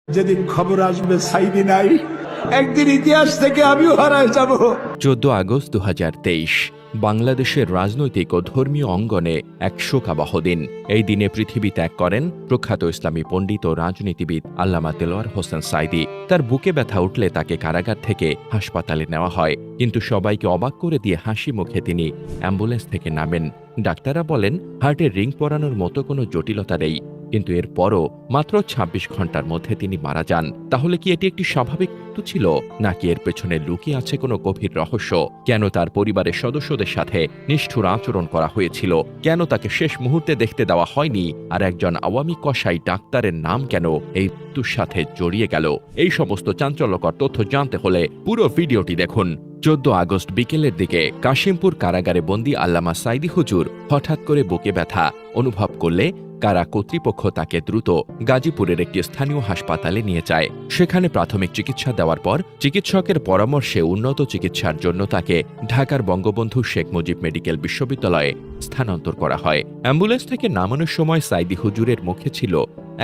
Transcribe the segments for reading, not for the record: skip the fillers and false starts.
যেদিন খবর আসবে সাইদি নাই, একদিন ইতিহাস থেকে আমিও হারায় যাব। 14 আগস্ট 2023 বাংলাদেশের রাজনৈতিক ও ধর্মীয় অঙ্গনে এক শোকাবহ দিন। এই দিনে পৃথিবী ত্যাগ করেন প্রখ্যাত ইসলামী পণ্ডিত ও রাজনীতিবিদ আল্লামা দেলোয়ার হোসেন সাঈদী। তার বুকে ব্যথা উঠলে তাকে কারাগার থেকে হাসপাতালে নেওয়া হয়, কিন্তু সবাইকে অবাক করে দিয়ে হাসি মুখে তিনি অ্যাম্বুলেন্স থেকে নামেন। ডাক্তাররা বলেন হার্টের রিং পরানোর মতো কোনো জটিলতা নেই, কিন্তু এরপরও মাত্র ২৬ ঘন্টার মধ্যে তিনি মারা যান। তাহলে কি এটি একটি স্বাভাবিক মৃত্যু ছিল, নাকি এর পেছনে লুকিয়ে আছে কোনো গভীর রহস্য? কেন তার পরিবারের সদস্যদের সাথে নিষ্ঠুর আচরণ করা হয়েছিল? কেন তাকে শেষ মুহূর্তে দেখতে দেওয়া হয়নি? আর একজন আওয়ামী কসাই ডাক্তারের নাম কেন এই মৃত্যুর সাথে জড়িয়ে গেল? এই সমস্ত চাঞ্চল্যকর তথ্য জানতে হলে পুরো ভিডিওটি দেখুন। 14 আগস্ট বিকেলের দিকে কাশিমপুর কারাগারে বন্দী আল্লামা সাঈদী হুজুর হঠাৎ করে বুকে ব্যথা অনুভব করলে কারা কর্তৃপক্ষ তাকে দ্রুত গাজীপুরের একটি স্থানীয় হাসপাতালে নিয়ে যায়। সেখানে প্রাথমিক চিকিৎসা দেওয়ার পর চিকিৎসকের পরামর্শে উন্নত চিকিৎসার জন্য তাকে ঢাকার বঙ্গবন্ধু শেখ মুজিব মেডিকেল বিশ্ববিদ্যালয়ে স্থানান্তর করা হয়। অ্যাম্বুলেন্স থেকে নামানোর সময় সাঈদী হুজুরের মুখে ছিল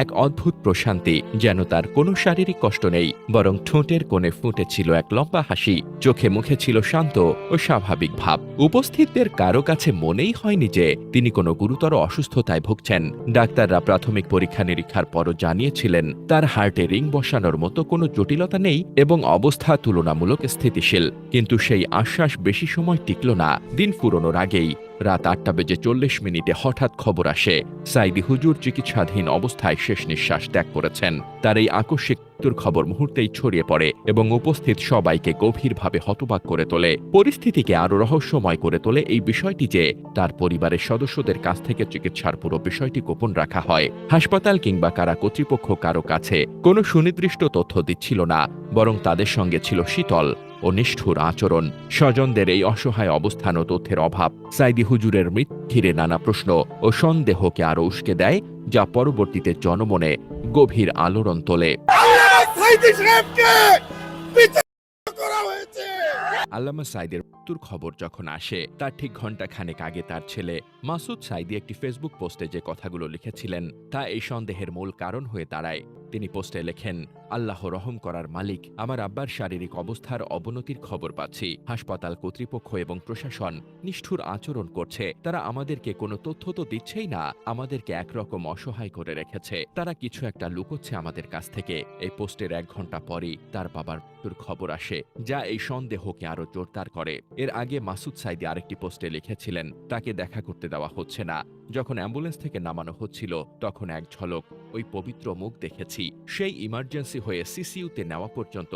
এক অদ্ভুত প্রশান্তি, যেন তার কোনো শারীরিক কষ্ট নেই, বরং ঠোঁটের কোণে ফুটেছিল এক লম্বা হাসি। চোখে মুখে ছিল শান্ত ও স্বাভাবিক ভাব। উপস্থিতদের কারো কাছে মনেই হয়নি যে তিনি কোনো গুরুতর অসুস্থতায় ভুগছেন। ডাক্তাররা প্রাথমিক পরীক্ষা নিরীক্ষার পরও জানিয়েছিলেন তার হার্টে রিং বসানোর মতো কোনো জটিলতা নেই এবং অবস্থা তুলনামূলক স্থিতিশীল। কিন্তু সেই আশ্বাস বেশি সময় টিকল না। দিন ফুরোনোর আগেই রাত 8:40 হঠাৎ খবর আসে সাঈদী হুজুর চিকিৎসাধীন অবস্থায় শেষ নিঃশ্বাস ত্যাগ করেছেন। তার এই আকস্মিক মৃত্যুর খবর মুহূর্তেই ছড়িয়ে পড়ে এবং উপস্থিত সবাইকে গভীরভাবে হতবাক করে তোলে। পরিস্থিতিকে আরো রহস্যময় করে তোলে এই বিষয়টি যে তার পরিবারের সদস্যদের কাছ থেকে চিকিৎসার পুরো বিষয়টি গোপন রাখা হয়। হাসপাতাল কিংবা কারা কর্তৃপক্ষ কারো কাছে কোনো সুনির্দিষ্ট তথ্য দিচ্ছিল না, বরং তাদের সঙ্গে ছিল শীতল ও নিষ্ঠুর আচরণ। স্বজনদের এই অসহায় অবস্থান ও তথ্যের অভাব সাঈদী হুজুরের মৃত্যু ঘিরে নানা প্রশ্ন ও সন্দেহকে আরো উস্কে দেয়, যা পরবর্তীতে জনমনে গভীর আলোড়ন তোলে। আল্লামা সাঈদীর মৃত্যুর খবর যখন আসে তার ঠিক ঘণ্টাখানেক আগে তার ছেলে মাসুদ সাঈদী একটি ফেসবুক পোস্টে যে কথাগুলো লিখেছিলেন তা এই সন্দেহের মূল কারণ হয়ে দাঁড়ায়। তিনি পোস্টে লেখেন, আল্লাহ রহম করার মালিক, আমার আব্বার শারীরিক অবস্থার অবনতির খবর পাচ্ছি। হাসপাতাল কর্তৃপক্ষ এবং প্রশাসন নিষ্ঠুর আচরণ করছে। তারা আমাদেরকে কোনো তথ্য তো দিচ্ছেই না, আমাদেরকে একরকম অসহায় করে রেখেছে। তারা কিছু একটা লুকোচ্ছে আমাদের কাছ থেকে। এই পোস্টের 1 ঘন্টা পরেই তার বাবার মৃত্যুর খবর আসে, যা এই সন্দেহকে আরো জোরদার করে। এর আগে মাসুদ সাঈদী আরেকটি পোস্টে লিখেছিলেন তাকে দেখা করতে দেওয়া হচ্ছে না। যখন অ্যাম্বুলেন্স থেকে নামানো হচ্ছিল তখন এক ঝলক ওই পবিত্র মুখ দেখেছি। সেই ইমার্জেন্সি হয়ে সিসিইউতে নেওয়া পর্যন্ত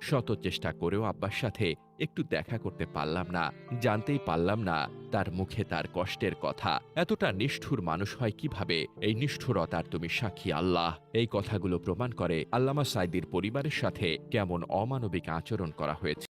শত চেষ্টা করেও আব্বার সাথে একটু দেখা করতে পারলাম না, জানতেই পারলাম না তার মুখে তার কষ্টের কথা। এতটা নিষ্ঠুর মানুষ হয় কিভাবে? এই নিষ্ঠুরতার তুমি সাক্ষী আল্লাহ। এই কথাগুলো প্রমাণ করে আল্লামা সাঈদীর পরিবারের সাথে কেমন অমানবিক আচরণ করা হয়েছে।